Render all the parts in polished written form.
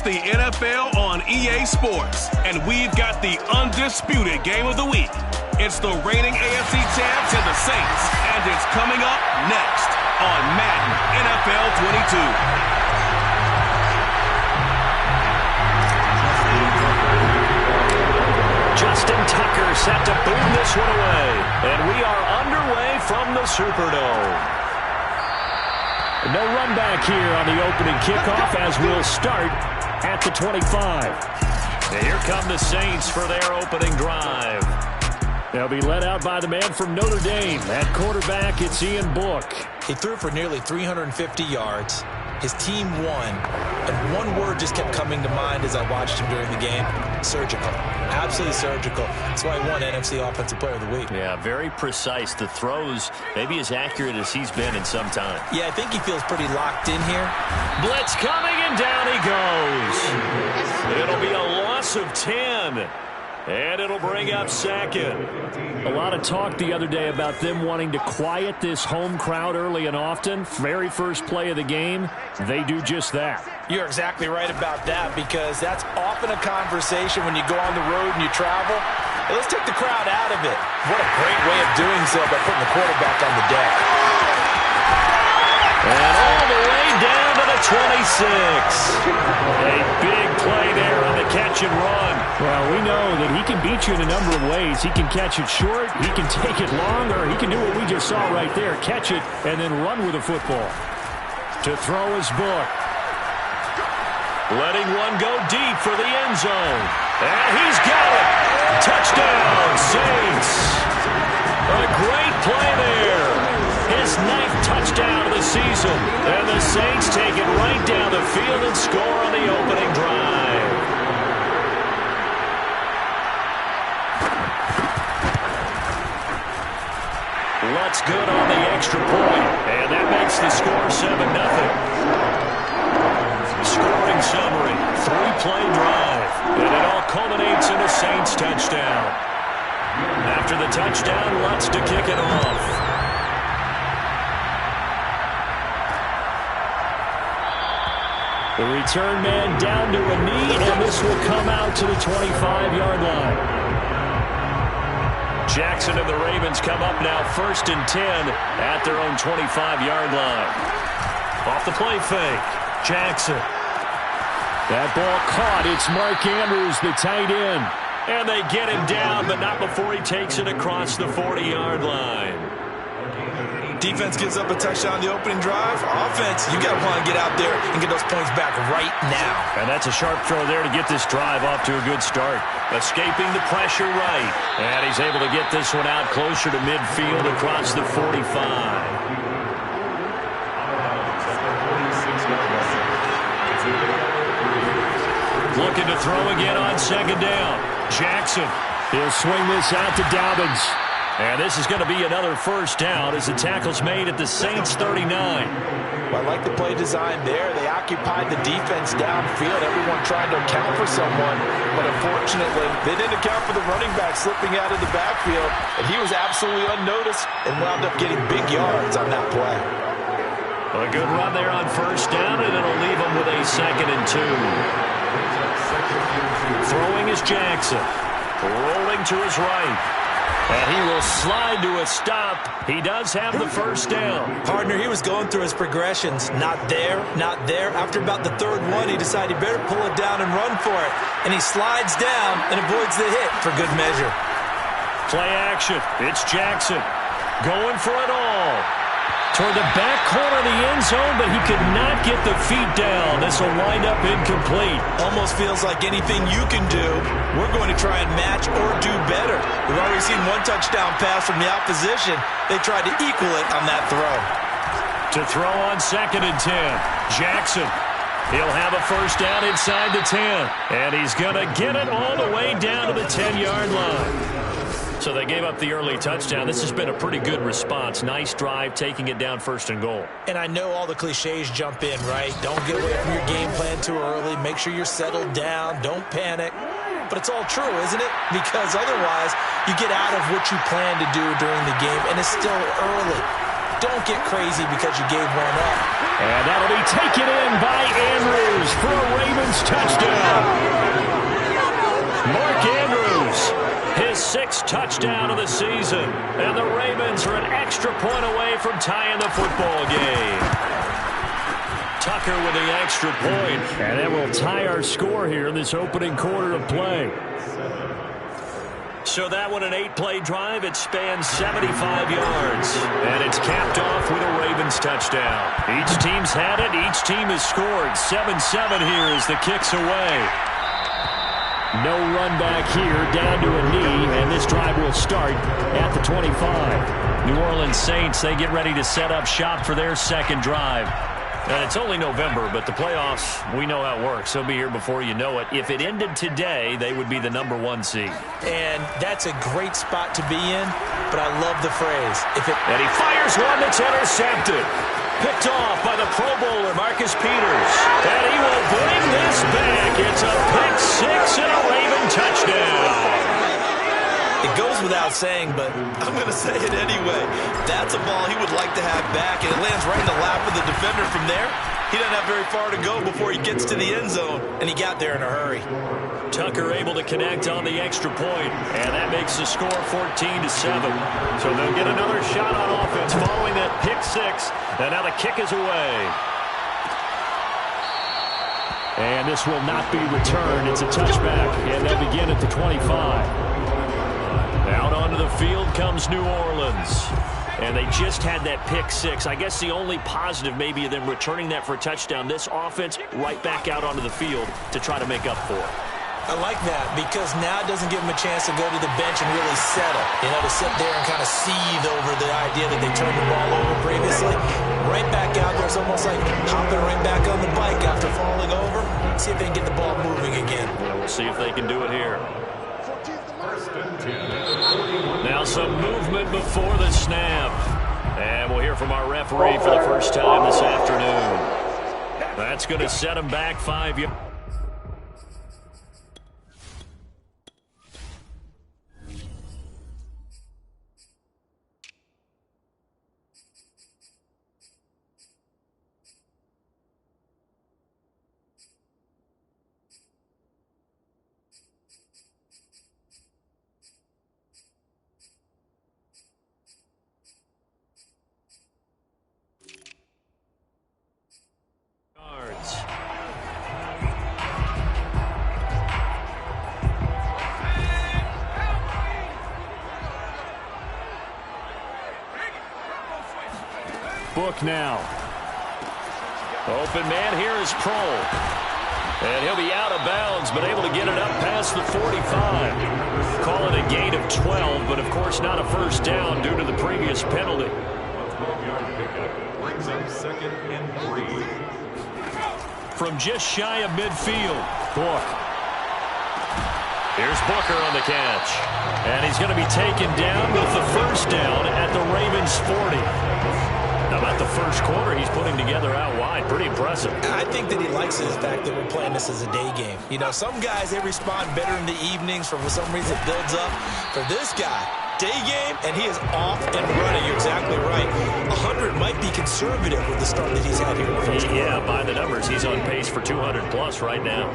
the NFL on EA Sports, and we've got the undisputed game of the week. It's the reigning AFC champs and the Saints, and it's coming up next on Madden NFL 22. Justin Tucker set to boom this one away. And we are underway from the Superdome. No run back here on the opening kickoff as we'll start at the 25. And here come the Saints for their opening drive. They'll be led out by the man from Notre Dame. At quarterback, it's Ian Book. He threw for nearly 350 yards. His team won. And one word just kept coming to mind as I watched him during the game. Surgical. Absolutely surgical. That's why he won NFC Offensive Player of the Week. Yeah, very precise. The throws maybe as accurate as he's been in some time. Yeah, I think he feels pretty locked in here. Blitz coming, and down he goes. It'll be a loss of 10. And it'll bring up second. A lot of talk the other day about them wanting to quiet this home crowd early and often. Very first play of the game, they do just that. You're exactly right about that, because that's often a conversation when you go on the road and you travel. Hey, let's take the crowd out of it. What a great way of doing so by putting the quarterback on the deck. And all the way down to the 26. A big play there on the catch and run. Well, we know that he can beat you in a number of ways. He can catch it short, he can take it long, or he can do what we just saw right there, catch it and then run with the football. To throw his Book. Letting one go deep for the end zone. And he's got it. Touchdown, Saints. A great play there. His 9th touchdown of the season. And the Saints take it right down the field and score on the opening drive. Lutz good on the extra point. And that makes the score 7-0. Scoring summary, 3-play drive, and it all culminates in a Saints touchdown. After the touchdown, Lutz to kick it off. The return man down to a knee, and this will come out to the 25-yard line. Jackson and the Ravens come up now 1st and 10 at their own 25-yard line. Off the play fake, Jackson. That ball caught. It's Mark Andrews, the tight end. And they get him down, but not before he takes it across the 40-yard line. Defense gives up a touchdown on the opening drive. Offense, you got to want to get out there and get those points back right now. And that's a sharp throw there to get this drive off to a good start. Escaping the pressure right. And he's able to get this one out closer to midfield across the 45. Looking to throw again on 2nd down. Jackson. He'll swing this out to Dobbins. And this is going to be another 1st down as the tackle's made at the Saints 39. Well, I like the play design there. They occupied the defense downfield. Everyone trying to account for someone. But unfortunately, they didn't account for the running back slipping out of the backfield. And he was absolutely unnoticed and wound up getting big yards on that play. Well, a good run there on 1st down, and it'll leave him with a 2nd and 2. Throwing is Jackson. Rolling to his right. And he will slide to a stop. He does have the 1st down. Partner, he was going through his progressions. Not there, not there. After about the 3rd one, he decided he better pull it down and run for it. And he slides down and avoids the hit for good measure. Play action. It's Jackson. Going for it all. Toward the back corner of the end zone, but he could not get the feet down. This will wind up incomplete. Almost feels like anything you can do, we're going to try and match or do better. We've already seen one touchdown pass from the opposition. They tried to equal it on that throw. To throw on 2nd and 10. Jackson. He'll have a 1st down inside the 10. And he's going to get it all the way down to the 10-yard line. So they gave up the early touchdown. This has been a pretty good response. Nice drive, taking it down 1st and goal. And I know all the cliches jump in, right? Don't get away from your game plan too early. Make sure you're settled down. Don't panic. But it's all true, isn't it? Because otherwise, you get out of what you plan to do during the game, and it's still early. Don't get crazy because you gave one up. And that'll be taken in by Andrews for a Ravens touchdown. Mark Andrews, his 6th touchdown of the season. And the Ravens are an extra point away from tying the football game. Tucker with the extra point. And that will tie our score here in this opening quarter of play. So that one, an 8-play drive. It spans 75 yards. And it's capped off with a Ravens touchdown. Each team's had it. Each team has scored. 7-7 here as the kick's away. No run back here, down to a knee, and this drive will start at the 25. New Orleans Saints, they get ready to set up shop for their second drive. And it's only November, but the playoffs, we know how it works. They'll be here before you know it. If it ended today, they would be the #1 seed. And that's a great spot to be in, but I love the phrase. And he fires one that's intercepted. Picked off by the Pro Bowler, Marcus Peters. And he will bring this back. It's a pick 6 and a Raven touchdown. It goes without saying, but I'm going to say it anyway. That's a ball he would like to have back, and it lands right in the lap of the defender from there. He doesn't have very far to go before he gets to the end zone, and he got there in a hurry. Tucker able to connect on the extra point, and that makes the score 14-7. So they'll get another shot on offense following that pick 6, and now the kick is away. And this will not be returned. It's a touchback, and they begin at the 25. Out onto the field comes New Orleans. And they just had that pick 6. I guess the only positive maybe of them returning that for a touchdown. This offense right back out onto the field to try to make up for it. I like that because now it doesn't give them a chance to go to the bench and really settle. You know, to sit there and kind of seethe over the idea that they turned the ball over previously. Right back out there. It's almost like hopping right back on the bike after falling over. See if they can get the ball moving again. Yeah, we'll see if they can do it here. Now some movement before the snap. And we'll hear from our referee for the first time this afternoon. That's going to set him back 5 yards. Book now. Open man here is Pro. And he'll be out of bounds, but able to get it up past the 45. Call it a gain of 12, but of course not a first down due to the previous penalty. Brings up 2nd and 3. From just shy of midfield, Book. Here's Booker on the catch. And he's going to be taken down with the first down at the Ravens 40. How about the first quarter he's putting together out wide? Pretty impressive. I think that he likes the fact that we're playing this as a day game. You know, some guys, they respond better in the evenings. For some reason, it builds up. For this guy, day game, and he is off and running. You're exactly right. 100 might be conservative with the start that he's had here. Yeah, by the numbers, he's on pace for 200-plus right now.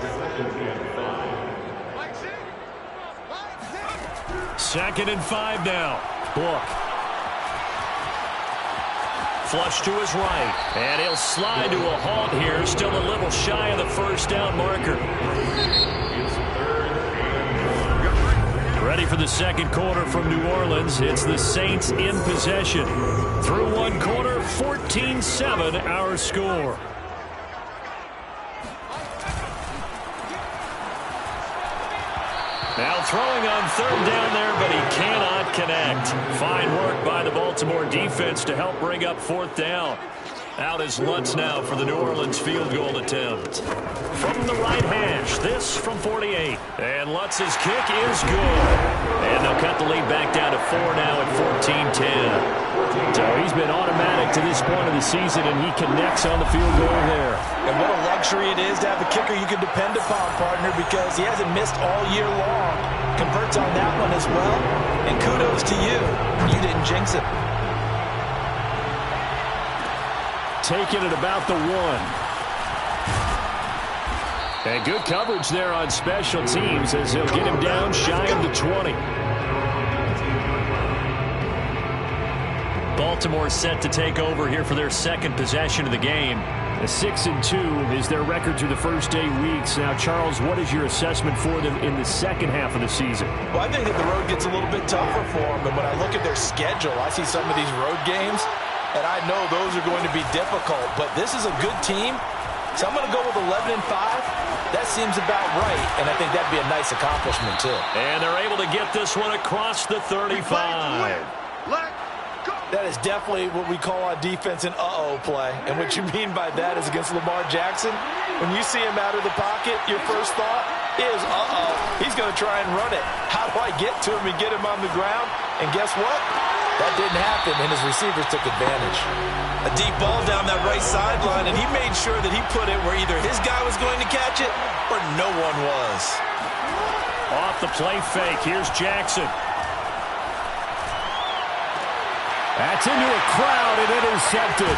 2nd and 5 now. Book. Flush to his right, and he'll slide to a halt here, still a little shy of the first down marker. Ready for the second quarter from New Orleans. It's the Saints in possession. Through one quarter, 14-7 our score. Now throwing on third down there, but he cannot connect. Fine work by the Baltimore defense to help bring up fourth down. Out is Lutz now for the New Orleans field goal attempt. From the right hash, this from 48. And Lutz's kick is good. And they'll cut the lead back down to 4 now at 14-10. So he's been automatic to this point of the season, and he connects on the field goal there. And what a luxury it is to have a kicker you can depend upon, partner, because he hasn't missed all year long. Converts on that one as well. And kudos to you. You didn't jinx it. taken at about the 1. And good coverage there on special teams as he'll get him down shy of the 20. Baltimore set to take over here for their second possession of the game. A 6-2 is their record through the first 8 weeks. Now, Charles, what is your assessment for them in the second half of the season? Well, I think that the road gets a little bit tougher for them. And when I look at their schedule, I see some of these road games, and I know those are going to be difficult. But this is a good team, so I'm going to go with 11-5. That seems about right, and I think that'd be a nice accomplishment, too. And they're able to get this one across the 35. That is definitely what we call on defense an uh-oh play. And what you mean by that is against Lamar Jackson, when you see him out of the pocket, your first thought is, uh-oh, he's going to try and run it. How do I get to him and get him on the ground? And guess what? That didn't happen, and his receivers took advantage. A deep ball down that right sideline, and he made sure that he put it where either his guy was going to catch it or no one was. Off the play fake, here's Jackson. That's into a crowd and intercepted.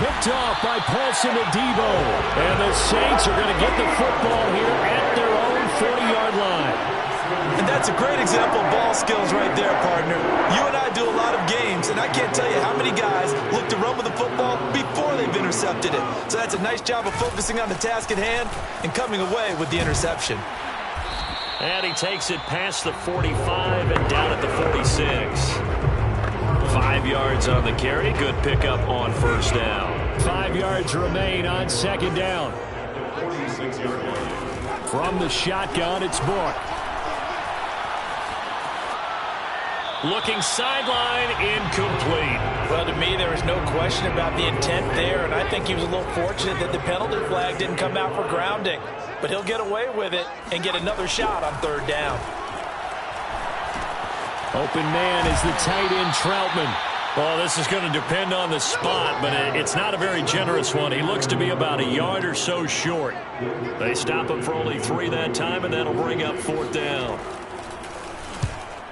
Picked off by Paulson Adebo. And the Saints are going to get the football here at their own 40-yard line. And that's a great example of ball skills right there, partner. You and I do a lot of games, and I can't tell you how many guys look to run with the football before they've intercepted it. So that's a nice job of focusing on the task at hand and coming away with the interception. And he takes it past the 45 and down at the 46. 5 yards on the carry. Good pickup on first down. 5 yards remain on second down. From the shotgun, it's Book. Looking sideline, incomplete. Well, to me, there was no question about the intent there, and I think he was a little fortunate that the penalty flag didn't come out for grounding. But he'll get away with it and get another shot on third down. Open man is the tight end, Troutman. Well, this is going to depend on the spot, but it's not a very generous one. He looks to be about a yard or so short. They stop him for only 3 that time, and that'll bring up fourth down.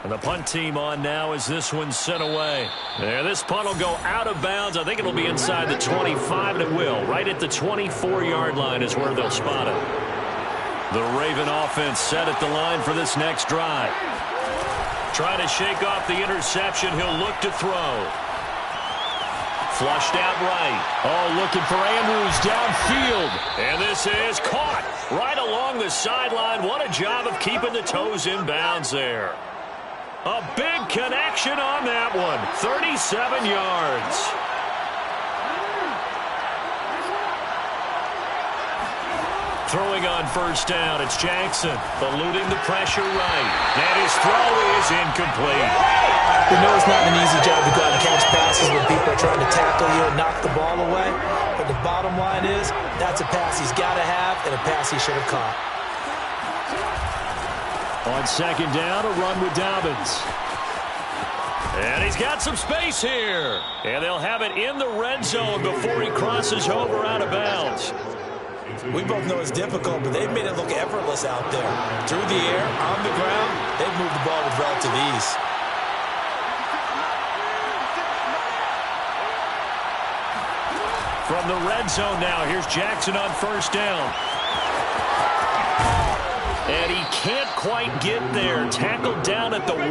And the punt team on now as this one's sent away. There, this punt will go out of bounds. I think it'll be inside the 25, and it will. Right at the 24-yard line is where they'll spot it. The Raven offense set at the line for this next drive. Trying to shake off the interception. He'll look to throw. Flushed out right. Oh, looking for Andrews downfield. And this is caught right along the sideline. What a job of keeping the toes in bounds there. A big connection on that one. 37 yards. Throwing on first down, it's Jackson, eluding the pressure right. And his throw is incomplete. We know it's not an easy job to go out and catch passes when people are trying to tackle you and knock the ball away. But the bottom line is, that's a pass he's got to have and a pass he should have caught. On second down, a run with Dobbins. And he's got some space here. And they'll have it in the red zone before he crosses over out of bounds. We both know it's difficult, but they've made it look effortless out there. Through the air, on the ground, they've moved the ball with relative ease. From the red zone now, here's Jackson on first down. And he can't quite get there. Tackled down at the 1.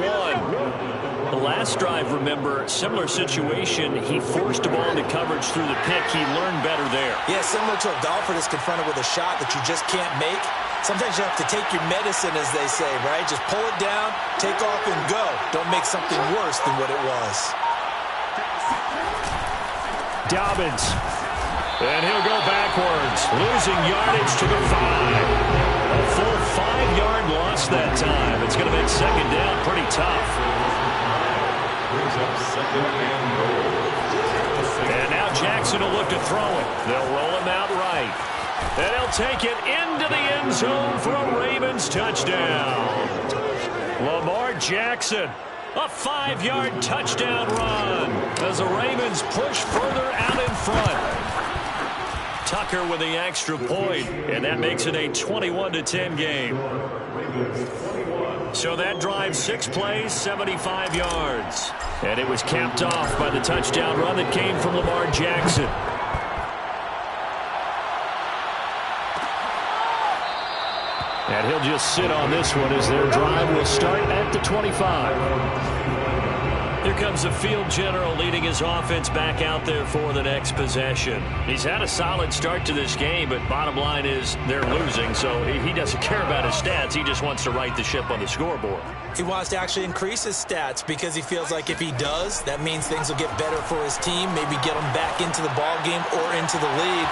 The last drive, remember, similar situation. He forced a ball into coverage through the pick. He learned better there. Yeah, similar to a golfer that's confronted with a shot that you just can't make. Sometimes you have to take your medicine, as they say, right? Just pull it down, take off, and go. Don't make something worse than what it was. Dobbins. And he'll go backwards, losing yardage to the 5. A full 5-yard loss that time. It's going to make second down pretty tough. And now Jackson will look to throw it. They'll roll him out right. And he'll take it into the end zone for a Ravens touchdown. Lamar Jackson, a 5-yard touchdown run as the Ravens push further out in front. Tucker with the extra point, and that makes it a 21-10 game. So that drive, 6 plays, 75 yards. And it was capped off by the touchdown run that came from Lamar Jackson. And he'll just sit on this one as their drive will start at the 25. Here comes the field general leading his offense back out there for the next possession. He's had a solid start to this game, but bottom line is they're losing, so he doesn't care about his stats. He just wants to right the ship on the scoreboard. He wants to actually increase his stats because he feels like if he does, that means things will get better for his team, maybe get him back into the ball game or into the lead.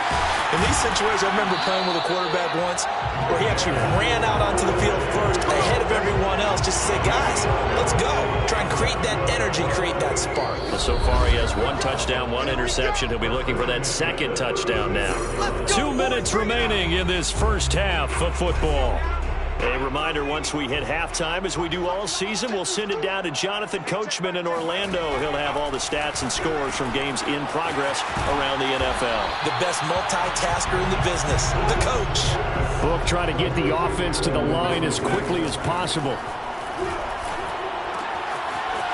In these situations, I remember playing with a quarterback once where he actually ran out onto the field first ahead of everyone else just to say, guys, let's go. Try and create that energy, create that spark. Well, so far he has 1 touchdown, 1 interception. He'll be looking for that second touchdown now. 2 minutes remaining in this first half of football. A reminder, once we hit halftime, as we do all season, we'll send it down to Jonathan Coachman in Orlando. He'll have all the stats and scores from games in progress around the NFL. The best multitasker in the business, the coach. Book trying to get the offense to the line as quickly as possible.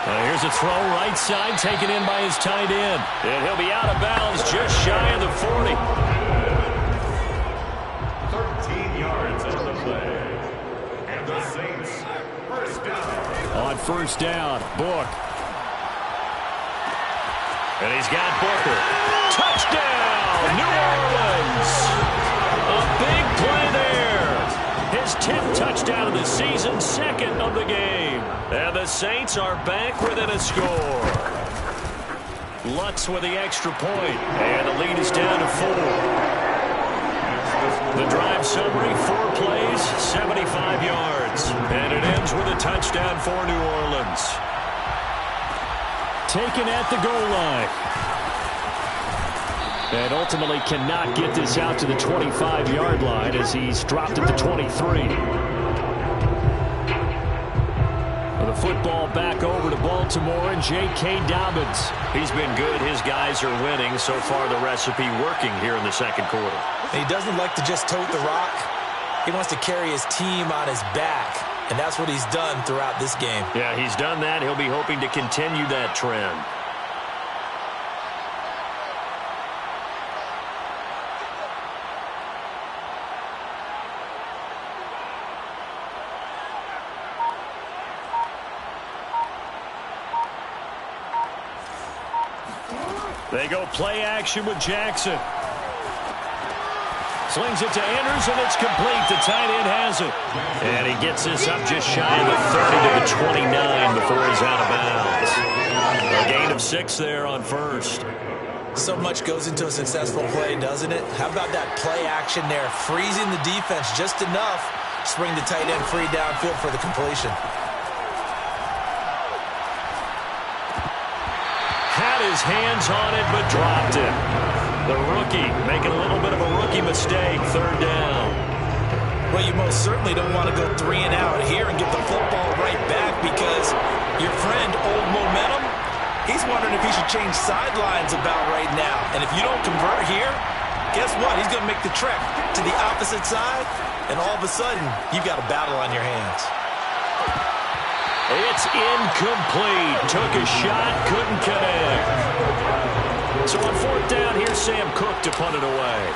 Here's a throw right side, taken in by his tight end. And he'll be out of bounds just shy of the 40. 13 yards on the play. And the Saints first down. On first down, Book. And he's got Booker. Touchdown, New Orleans. A big play there. His 10th touchdown of the season, second of the game. And the Saints are back within a score. Lutz with the extra point. And the lead is down to 4. The drive summary, 4 plays, 75 yards. And it ends with a touchdown for New Orleans. Taken at the goal line. And ultimately cannot get this out to the 25-yard line as he's dropped at the 23. The football back over to Baltimore and J.K. Dobbins. He's been good. His guys are winning. So far, the recipe working here in the second quarter. And he doesn't like to just tote the rock. He wants to carry his team on his back. And that's what he's done throughout this game. Yeah, he's done that. He'll be hoping to continue that trend. They go play action with Jackson. Slings it to Anders, and it's complete. The tight end has it. And he gets this up just shy of the 30 to the 29 before he's out of bounds. A gain of 6 there on first. So much goes into a successful play, doesn't it? How about that play action there? Freezing the defense just enough to bring the tight end free downfield for the completion. Had his hands on it, but dropped it. The rookie making a little bit of a rookie mistake, third down. Well, you most certainly don't want to go 3 and out here and get the football right back because your friend, Old Momentum, he's wondering if he should change sidelines about right now. And if you don't convert here, guess what? He's going to make the trek to the opposite side, and all of a sudden, you've got a battle on your hands. It's incomplete. Took a shot, couldn't connect. So on fourth down, here's Sam Cook to punt it away.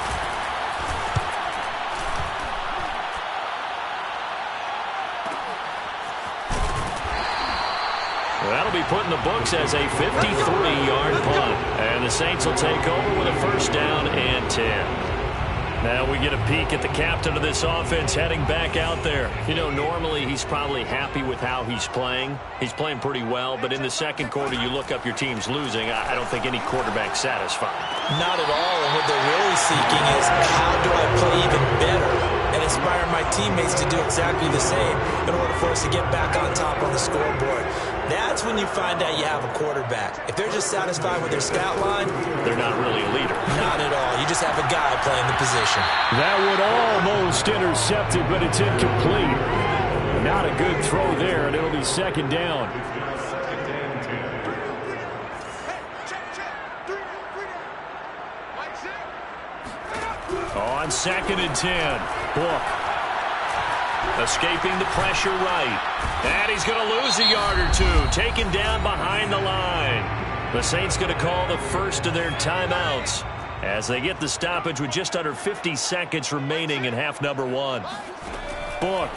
That'll be put in the books as a 53-yard punt. And the Saints will take over with a first down and 10. Now we get a peek at the captain of this offense heading back out there. You know, normally he's probably happy with how he's playing. He's playing pretty well, but in the second quarter, you look up your team's losing. I don't think any quarterback's satisfied. Not at all, and what they're really seeking is how do I play even better and inspire my teammates to do exactly the same in order for us to get back on top on the scoreboard. That's when you find out you have a quarterback. If they're just satisfied with their stat line, they're not really a leader. Not at all. You just have a guy playing the position. That would almost intercept it, but it's incomplete. Not a good throw there, and it'll be second down. On second and 10, Book. Escaping the pressure right. And he's going to lose a yard or two. Taken down behind the line. The Saints going to call the first of their timeouts as they get the stoppage with just under 50 seconds remaining in half number 1. book.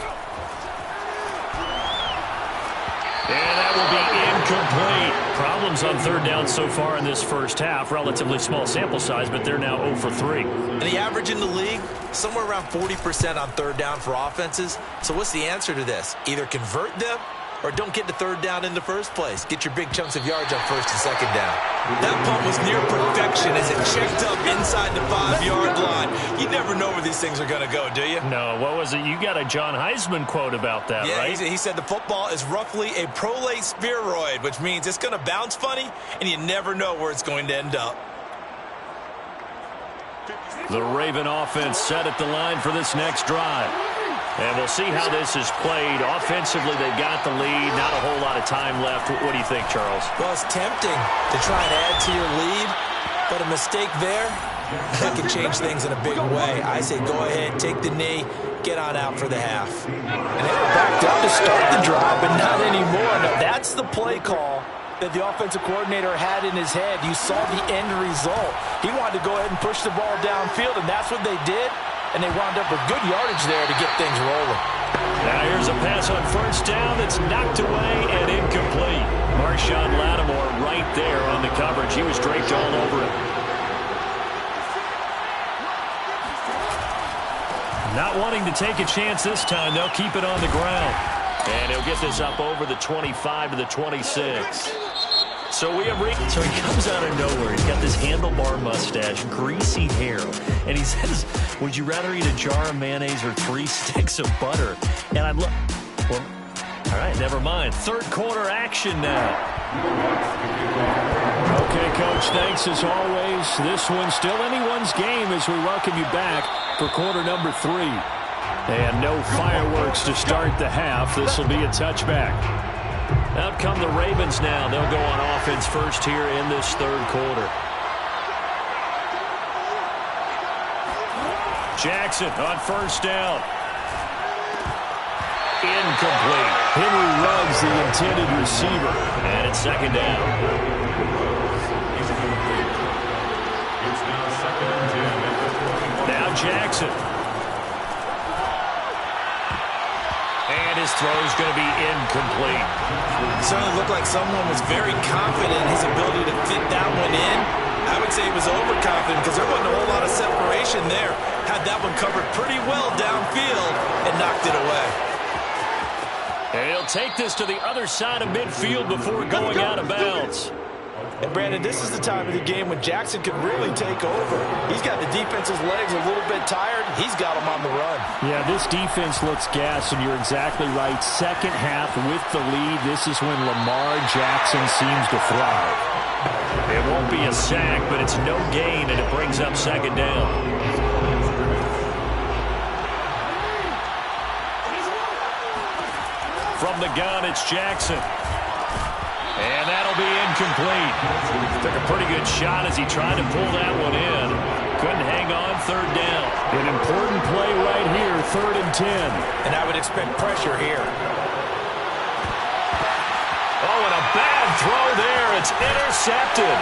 And that will be incomplete. Problems on third down so far in this first half. Relatively small sample size, but they're now 0 for 3. And the average in the league, somewhere around 40% on third down for offenses. So what's the answer to this? Either convert them or don't get to third down in the first place. Get your big chunks of yards on first and second down. That punt was near perfection as it checked up inside the 5-yard line. You never know where these things are going to go, do you? No, what was it? You got a John Heisman quote about that, yeah, right? He said the football is roughly a prolate spheroid, which means it's going to bounce funny, and you never know where it's going to end up. The Raven offense set at the line for this next drive. And we'll see how this is played. Offensively, they've got the lead. Not a whole lot of time left. What do you think, Charles? Well, it's tempting to try and add to your lead, but a mistake there, that can change things in a big way. I say go ahead, take the knee, get on out for the half. And they were backed up to start the drive, but not anymore. Now, that's the play call that the offensive coordinator had in his head. You saw the end result. He wanted to go ahead and push the ball downfield, and that's what they did. And they wound up with good yardage there to get things rolling. Now here's a pass on first down that's knocked away and incomplete. Marshawn Lattimore right there on the coverage. He was draped all over it. Not wanting to take a chance this time. They'll keep it on the ground. And he'll get this up over the 25 to the 26. So he comes out of nowhere. He's got this handlebar mustache, greasy hair, and he says, would you rather eat a jar of mayonnaise or 3 sticks of butter? And I look, well, all right, never mind. Third quarter action now. Okay, Coach, thanks as always. This one's still anyone's game as we welcome you back for quarter number 3. And no fireworks to start the half. This will be a touchback. Out come the Ravens now. They'll go on offense first here in this third quarter. Jackson on first down. Incomplete. Henry Ruggs, the intended receiver. And it's second down. Now Jackson. And his throw is going to be incomplete. It certainly looked like someone was very confident in his ability to fit that one in. I would say he was overconfident because there wasn't a whole lot of separation there. Had that one covered pretty well downfield and knocked it away. And he'll take this to the other side of midfield before going out of bounds. And Brandon, this is the time of the game when Jackson can really take over. He's got the defense's legs a little bit tired. He's got them on the run. Yeah, this defense looks gassed, and you're exactly right. Second half with the lead, this is when Lamar Jackson seems to thrive. It won't be a sack, but it's no gain, and it brings up second down. From the gun, it's Jackson. And that'll be incomplete. Took a pretty good shot as he tried to pull that one in. Couldn't hang on third down. An important play right here, 3rd and 10. And I would expect pressure here. Oh, and a bad throw there. It's intercepted.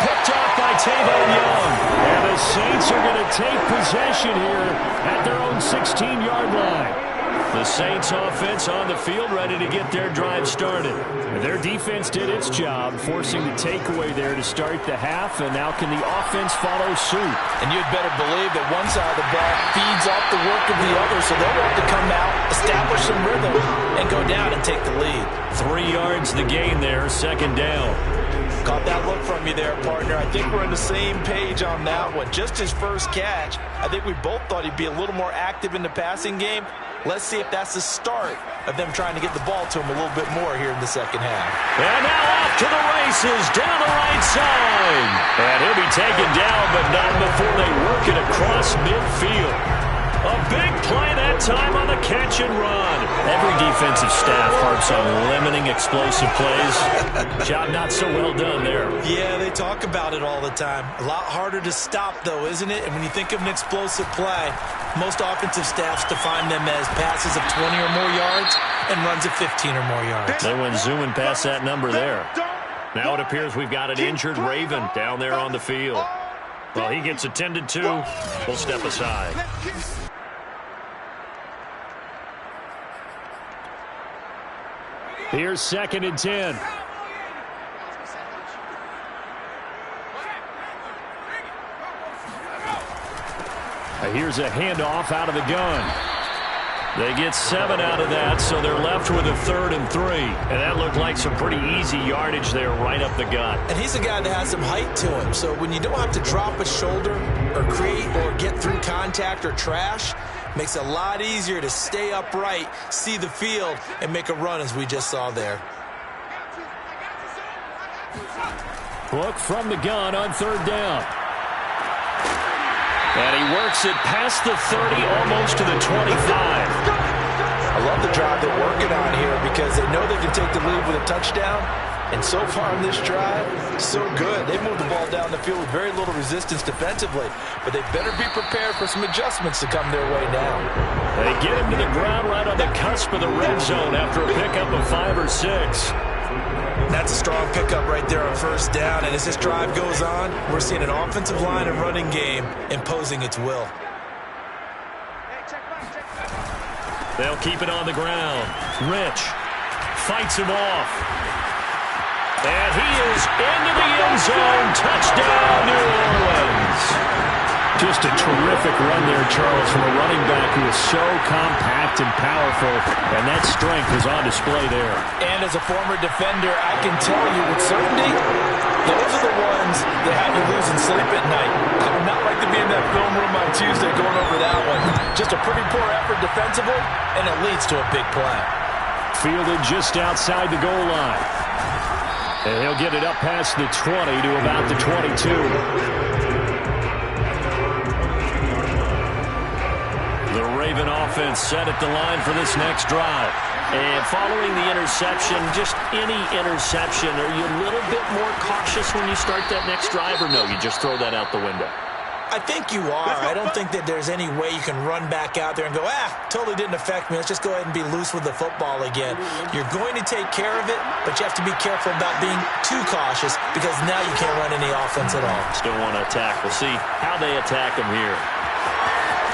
Picked off by Tavon Young. And the Saints are going to take possession here at their own 16-yard line. The Saints offense on the field ready to get their drive started. Their defense did its job, forcing the takeaway there to start the half, and now can the offense follow suit? And you'd better believe that one side of the ball feeds off the work of the other, so they'll have to come out, establish some rhythm, and go down and take the lead. 3 yards the gain there, second down. Caught that look from you there, partner. I think we're on the same page on that one. Just his first catch, I think we both thought he'd be a little more active in the passing game. Let's see if that's the start of them trying to get the ball to him a little bit more here in the second half. And now off to the races, down the right side. And he'll be taken down, but not before they work it across midfield. A big play that time on the catch and run. Every defensive staff harps on limiting explosive plays. Job not so well done there. Yeah, they talk about it all the time. A lot harder to stop, though, isn't it? And when you think of an explosive play, most offensive staffs define them as passes of 20 or more yards and runs of 15 or more yards. They went zooming past that number there. Now it appears we've got an injured Raven down there on the field. Well, he gets attended to. We'll step aside. Here's 2nd and 10. Here's a handoff out of the gun. They get 7 out of that, so they're left with a 3rd and 3. And that looked like some pretty easy yardage there right up the gut. And he's a guy that has some height to him, so when you don't have to drop a shoulder or create or get through contact or trash, makes it a lot easier to stay upright, see the field, and make a run as we just saw there. Look from the gun on 3rd down. And he works it past the 30, almost to the 25. I love the drive they're working on here because they know they can take the lead with a touchdown. And so far in this drive, so good. They moved the ball down the field with very little resistance defensively. But they better be prepared for some adjustments to come their way now. They get him to the ground right on the cusp of the red zone after a pickup of 5 or 6. That's a strong pickup right there on 1st down. And as this drive goes on, we're seeing an offensive line and running game imposing its will. They'll keep it on the ground. Rich fights him off. And he is into the end zone. Touchdown, New Orleans. Just a terrific run there, Charles, from a running back who is so compact and powerful, and that strength is on display there. And as a former defender, I can tell you with certainty, those are the ones that have you losing sleep at night. I would not like to be in that film room on Tuesday going over that one. Just a pretty poor effort defensively, and it leads to a big play. Fielded just outside the goal line. And he'll get it up past the 20 to about the 22. The Raven offense set at the line for this next drive. And following the interception, just any interception, are you a little bit more cautious when you start that next drive, or no, you just throw that out the window? I think you are. I don't think that there's any way you can run back out there and go, totally didn't affect me. Let's just go ahead and be loose with the football again. You're going to take care of it, but you have to be careful about being too cautious because now you can't run any offense at all. Still want to attack. We'll see how they attack him here.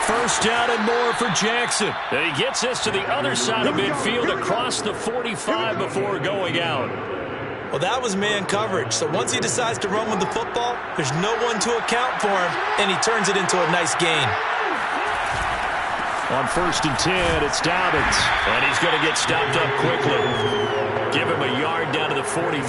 1st down and more for Jackson. And he gets this to the other side of midfield across the 45 before going out. Well, that was man coverage. So once he decides to run with the football, there's no one to account for him, and he turns it into a nice gain. On 1st and 10, it's Dobbins. And he's going to get stopped up quickly. Give him a yard down to the 43.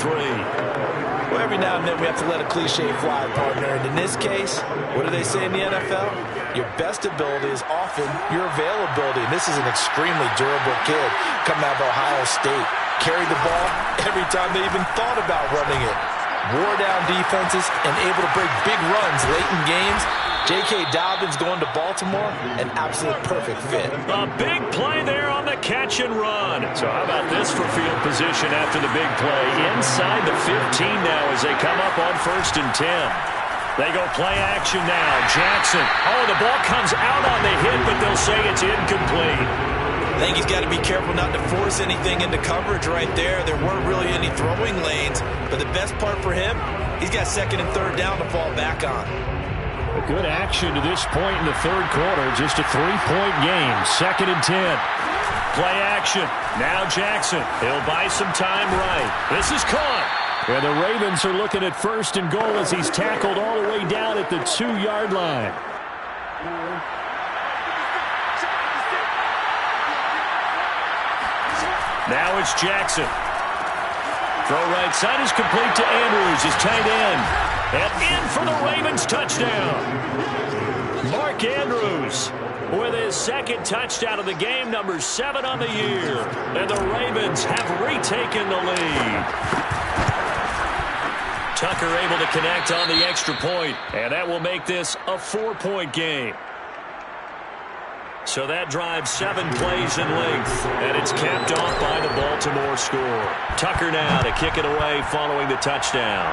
Well, every now and then we have to let a cliche fly, partner. And in this case, what do they say in the NFL? Your best ability is often your availability. And this is an extremely durable kid coming out of Ohio State. Carried the ball every time they even thought about running it. Wore down defenses and able to break big runs late in games. J.K. Dobbins going to Baltimore, an absolute perfect fit. A big play there on the catch and run. So how about this for field position after the big play? Inside the 15 now as they come up on 1st and 10. They go play action now. Jackson. Oh, the ball comes out on the hit, but they'll say it's incomplete. I think he's got to be careful not to force anything into coverage right there. There weren't really any throwing lanes, but the best part for him, he's got 2nd and 3rd down to fall back on. A good action to this point in the 3rd quarter. Just a 3-point game. 2nd and 10. Play action. Now Jackson. He'll buy some time right. This is caught. And the Ravens are looking at 1st and goal as he's tackled all the way down at the 2-yard line. Now it's Jackson. Throw right side is complete to Andrews, his tight end. And in for the Ravens touchdown. Mark Andrews with his 2nd touchdown of the game, number 7 on the year. And the Ravens have retaken the lead. Tucker able to connect on the extra point, and that will make this a 4-point game. So that drives 7 plays in length, and it's capped off by the Baltimore score. Tucker now to kick it away following the touchdown.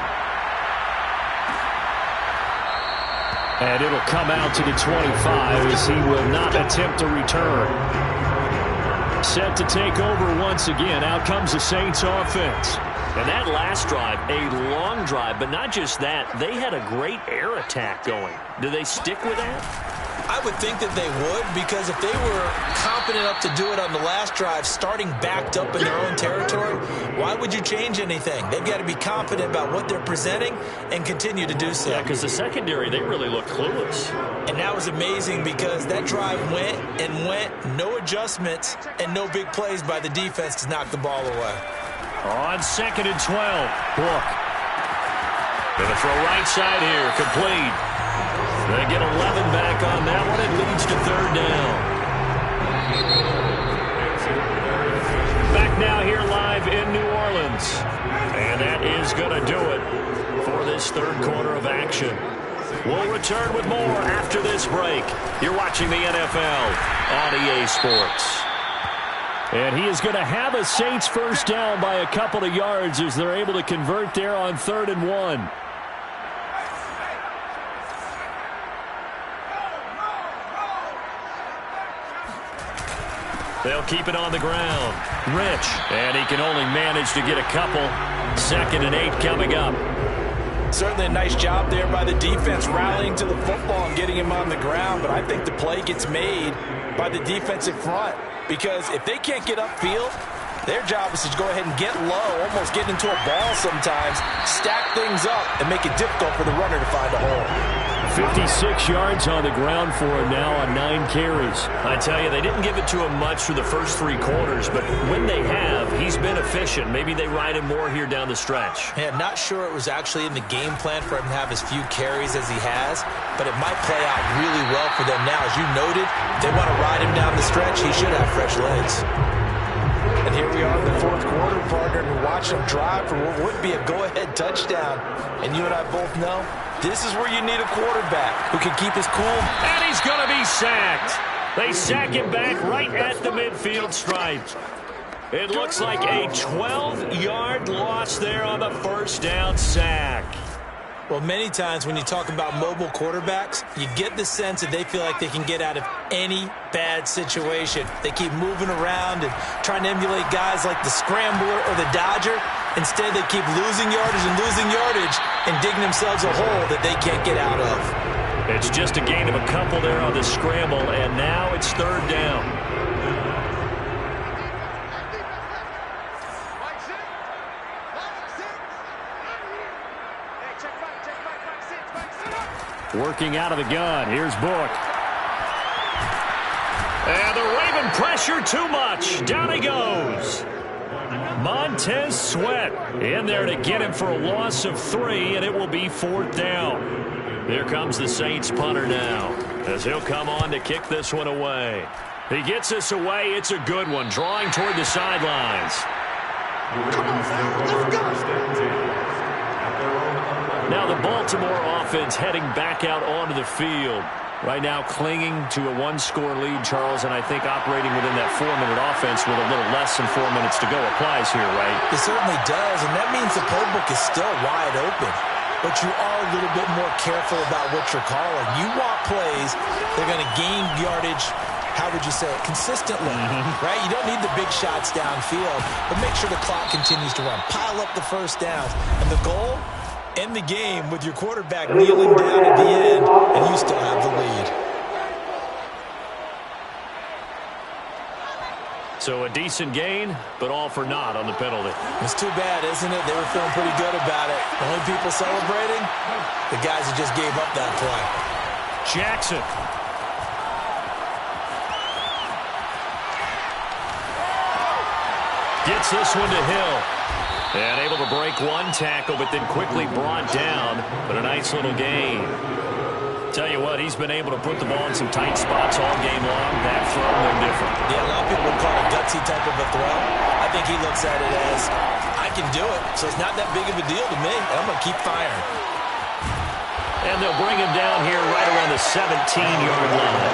And it'll come out to the 25 as he will not attempt to return. Set to take over once again. Out comes the Saints offense. And that last drive, a long drive, but not just that. They had a great air attack going. Do they stick with that? I would think that they would, because if they were confident enough to do it on the last drive, starting backed up in their own territory, why would you change anything? They've got to be confident about what they're presenting and continue to do so. Yeah, because the secondary, they really look clueless. And that was amazing because that drive went and went, no adjustments, and no big plays by the defense to knock the ball away. On 2nd and 12, Book. Gonna throw right side here, complete. They get 11 back on that one. It leads to 3rd down. Back now here live in New Orleans. And that is going to do it for this 3rd quarter of action. We'll return with more after this break. You're watching the NFL on EA Sports. And he is going to have a Saints first down by a couple of yards as they're able to convert there on 3rd and 1. They'll keep it on the ground. Rich. And he can only manage to get a couple. 2nd and 8 coming up. Certainly a nice job there by the defense rallying to the football and getting him on the ground. But I think the play gets made by the defensive front. Because if they can't get upfield, their job is to go ahead and get low, almost get into a ball sometimes, stack things up, and make it difficult for the runner to find a hole. 56 yards on the ground for him now on 9 carries. I tell you, they didn't give it to him much for the first 3 quarters, but when they have, he's been efficient. Maybe they ride him more here down the stretch. Yeah, not sure it was actually in the game plan for him to have as few carries as he has, but it might play out really well for them now. As you noted, if they want to ride him down the stretch, he should have fresh legs. And here we are in the 4th quarter, partner, and watch him drive for what would be a go-ahead touchdown. And you and I both know this is where you need a quarterback who can keep his cool. And he's going to be sacked. They sack him back right at the midfield stripe. It looks like a 12-yard loss there on the first down sack. Well, many times when you talk about mobile quarterbacks, you get the sense that they feel like they can get out of any bad situation. They keep moving around and trying to emulate guys like the Scrambler or the Dodger. Instead, they keep losing yardage and digging themselves a hole that they can't get out of. It's just a gain of a couple there on the scramble, and now it's 3rd down. Working out of the gun. Here's Book. And the Raven pressure too much. Down he goes. Montez Sweat in there to get him for a loss of 3, and it will be 4th down. Here comes the Saints punter now, as he'll come on to kick this one away. He gets this away. It's a good one, drawing toward the sidelines. Come on, let's go. Now the Baltimore offense heading back out onto the field. Right now clinging to a 1-score lead, Charles, and I think operating within that 4-minute offense with a little less than 4 minutes to go applies here, right? It certainly does, and that means the playbook is still wide open. But you are a little bit more careful about what you're calling. You want plays that are going to gain yardage, how would you say it, consistently, right? You don't need the big shots downfield, but make sure the clock continues to run. Pile up the first downs. And the goal? End the game with your quarterback kneeling down at the end, and you still have the lead. So a decent gain, but all for naught on the penalty. It's too bad, isn't it? They were feeling pretty good about it. The only people celebrating? The guys who just gave up that play. Jackson. Gets this one to Hill. And able to break one tackle, but then quickly brought down. But a nice little gain. Tell you what, he's been able to put the ball in some tight spots all game long. That throw, no different. Yeah, a lot of people would call it a gutsy type of a throw. I think he looks at it as, I can do it, so it's not that big of a deal to me. I'm going to keep firing. And they'll bring him down here right around the 17-yard line.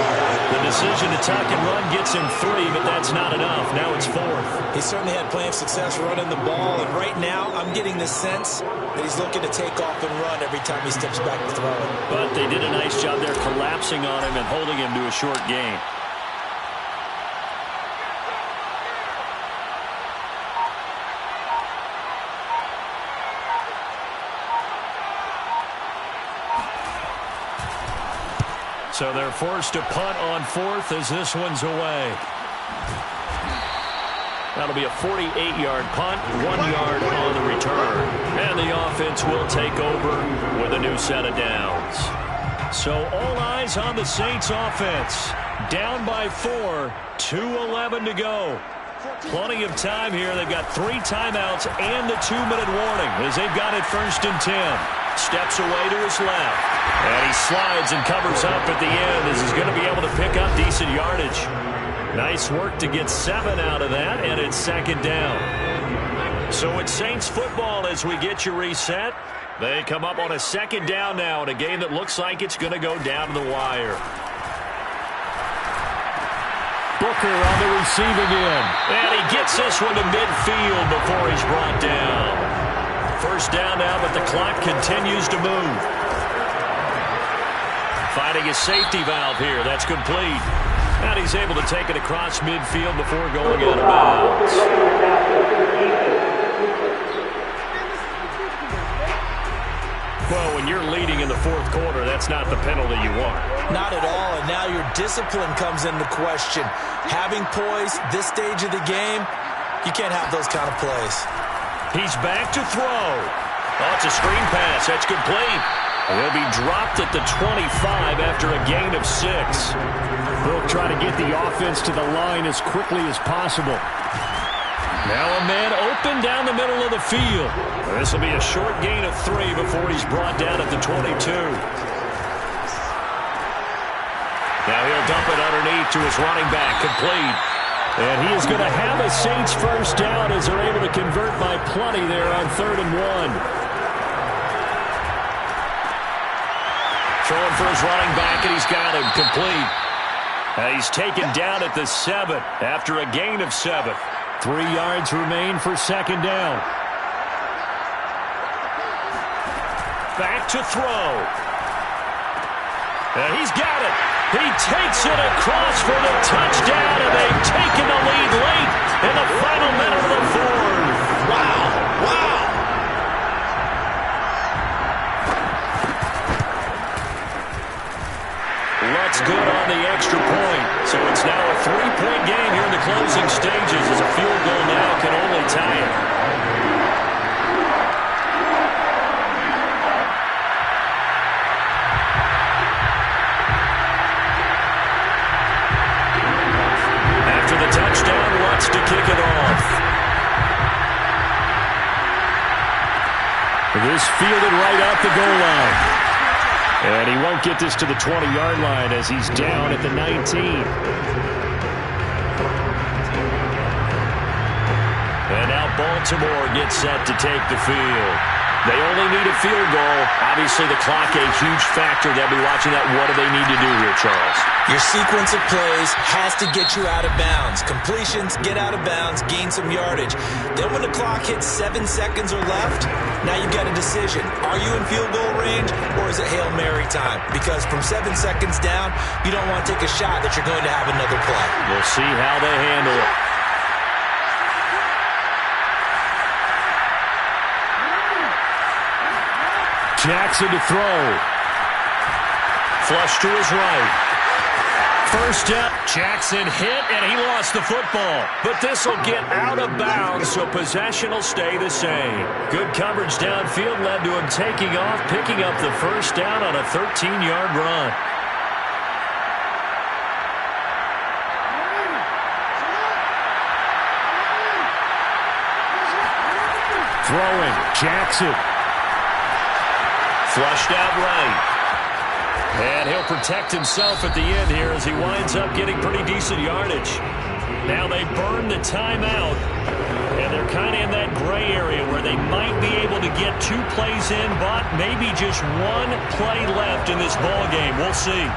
The decision to tuck and run gets him 3, but that's not enough. Now it's 4th. He certainly had plenty of success running the ball, and right now I'm getting the sense that he's looking to take off and run every time he steps back to throw it. But they did a nice job there collapsing on him and holding him to a short gain. So they're forced to punt on fourth as this one's away. That'll be a 48-yard punt, 1 yard on the return. And the offense will take over with a new set of downs. So all eyes on the Saints offense. Down by 4, 2:11 to go. Plenty of time here. They've got 3 timeouts and the 2-minute warning as they've got it 1st and 10. Steps away to his left. And he slides and covers up at the end as he's going to be able to pick up decent yardage. Nice work to get 7 out of that, and it's 2nd down. So it's Saints football as we get you reset. They come up on a 2nd down now in a game that looks like it's going to go down to the wire. Booker on the receiving end. And he gets this one to midfield before he's brought down. 1st down now, but the clock continues to move. Finding a safety valve here. That's complete. And he's able to take it across midfield before going out of bounds. Well, when you're leading in the 4th quarter, that's not the penalty you want. Not at all, and now your discipline comes into question. Having poise this stage of the game, you can't have those kind of plays. He's back to throw. Oh, it's a screen pass. That's complete. He'll be dropped at the 25 after a gain of 6. They'll try to get the offense to the line as quickly as possible. Now a man open down the middle of the field. This will be a short gain of 3 before he's brought down at the 22. Now he'll dump it underneath to his running back, complete. And he is going to have a Saints 1st down as they're able to convert by plenty there on 3rd and 1. Throwing for his running back, and he's got him complete. He's taken down at the 7 after a gain of 7. 3 yards remain for 2nd down. Back to throw. And he's got it. He takes it across for the touchdown, and they've taken the lead late in the final minute of the 4th. Wow, wow. Lutz good on the extra point. So it's now a 3-point game here in the closing stages as a field goal now can only tie it. After the touchdown, Lutz to kick it off. This fielded right out the goal line. And he won't get this to the 20-yard line as he's down at the 19. And now Baltimore gets set to take the field. They only need a field goal. Obviously, the clock a huge factor. They'll be watching that. What do they need to do here, Charles? Your sequence of plays has to get you out of bounds. Completions, get out of bounds, gain some yardage. Then when the clock hits 7 seconds or left, now you've got a decision. Are you in field goal range, or is it Hail Mary time? Because from 7 seconds down, you don't want to take a shot that you're going to have another play. We'll see how they handle it. Jackson to throw. Flush to his right. First up, Jackson hit, and he lost the football. But this will get out of bounds, so possession will stay the same. Good coverage downfield led to him taking off, picking up the 1st down on a 13-yard run. Throwing, Jackson. Flushed out right. And he'll protect himself at the end here as he winds up getting pretty decent yardage. Now they burn the timeout, and they're kind of in that gray area where they might be able to get 2 plays in, but maybe just 1 play left in this ball game. We'll see.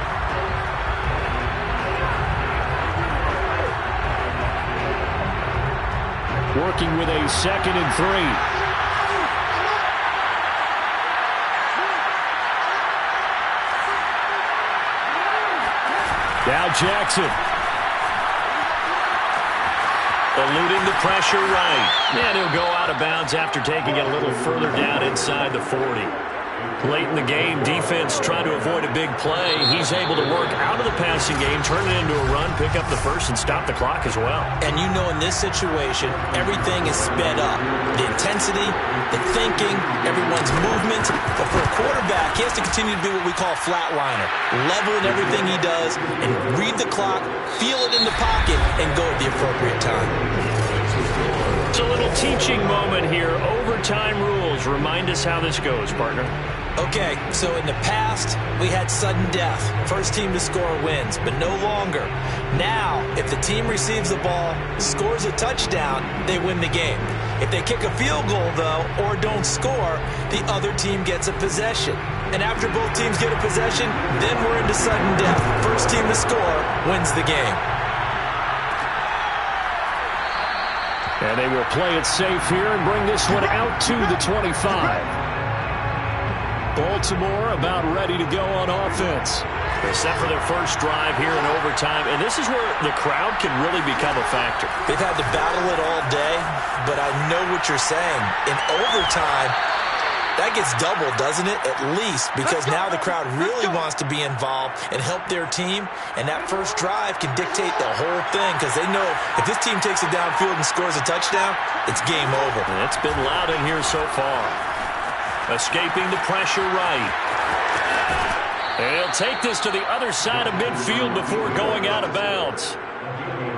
Working with a 2nd and 3. Now Jackson. Eluding the pressure right. And he'll go out of bounds after taking it a little further down inside the 40. Late in the game, defense trying to avoid a big play. He's able to work out of the passing game, turn it into a run, pick up the first, and stop the clock as well. And you know in this situation, everything is sped up. The intensity, the thinking, everyone's movement. But for a quarterback, he has to continue to do what we call flatliner. Level in everything he does and read the clock, feel it in the pocket, and go at the appropriate time. It's a little teaching moment here. Overtime rules. Remind us how this goes, partner. Okay, so in the past, we had sudden death. First team to score wins, but no longer. Now, if the team receives the ball, scores a touchdown, they win the game. If they kick a field goal, though, or don't score, the other team gets a possession. And after both teams get a possession, then we're into sudden death. First team to score wins the game. And they will play it safe here and bring this one out to the 25. Baltimore about ready to go on offense. They're set for their first drive here in overtime, and this is where the crowd can really become a factor. They've had to battle it all day, but I know what you're saying. In overtime, that gets doubled, doesn't it? At least, because now the crowd really wants to be involved and help their team, and that first drive can dictate the whole thing because they know if this team takes it downfield and scores a touchdown, it's game over. And it's been loud in here so far. Escaping the pressure right. And he'll take this to the other side of midfield before going out of bounds.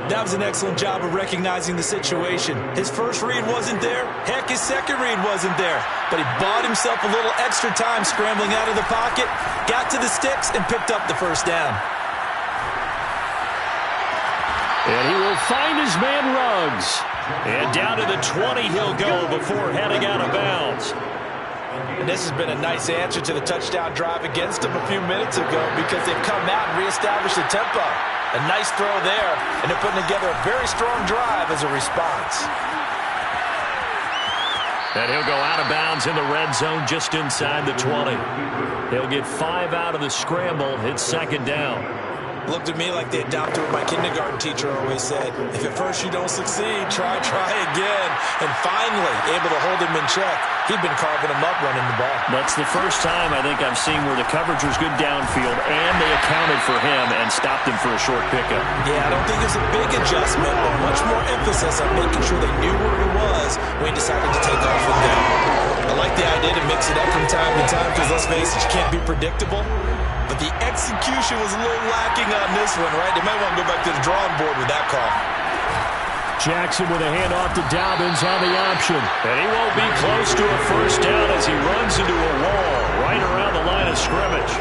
That was an excellent job of recognizing the situation. His first read wasn't there. Heck, his second read wasn't there. But he bought himself a little extra time scrambling out of the pocket, got to the sticks, and picked up the first down. And he will find his man Ruggs. And down to the 20 he'll go before heading out of bounds. And this has been a nice answer to the touchdown drive against them a few minutes ago because they've come out and reestablished the tempo. A nice throw there, and they're putting together a very strong drive as a response. And he'll go out of bounds in the red zone just inside the 20. He'll get 5 out of the scramble. It's second down. Looked at me like they adopted what my kindergarten teacher always said. If at first you don't succeed, try again. And finally, able to hold him in check. He'd been carving him up running the ball. That's the first time I think I've seen where the coverage was good downfield and they accounted for him and stopped him for a short pickup. Yeah, I don't think it's a big adjustment, but much more emphasis on making sure they knew where he was when he decided to take off with them. I like the idea to mix it up from time to time because, let's face it, you can't be predictable. But the execution was a little lacking on this one, right? They might want to go back to the drawing board with that call. Jackson with a handoff to Dobbins on the option. And he won't be close to a first down as he runs into a wall right around the line of scrimmage.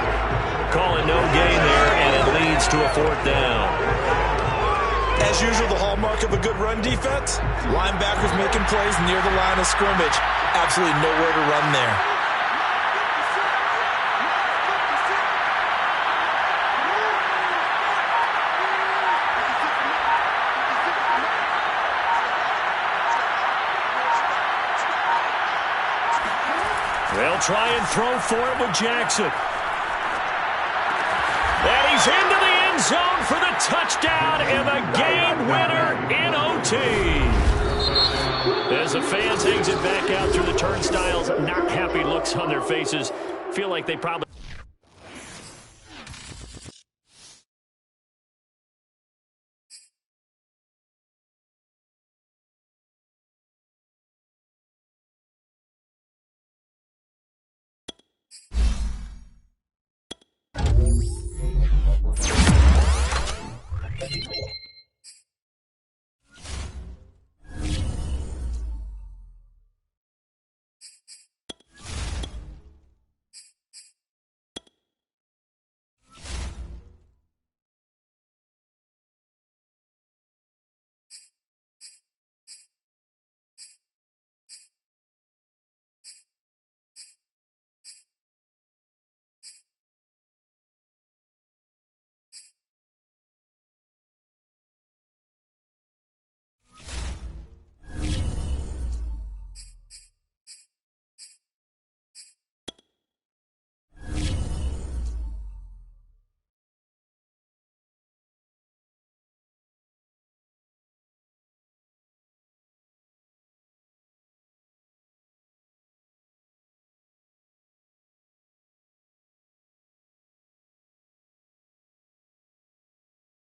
Calling no gain there, and it leads to a fourth down. As usual, the hallmark of a good run defense, linebackers making plays near the line of scrimmage. Absolutely nowhere to run there. They'll try and throw for it with Jackson. And he's into the end zone for the touchdown and the game winner in OT. As the fans exit back out through the turnstiles, not happy looks on their faces. Feel like they probably...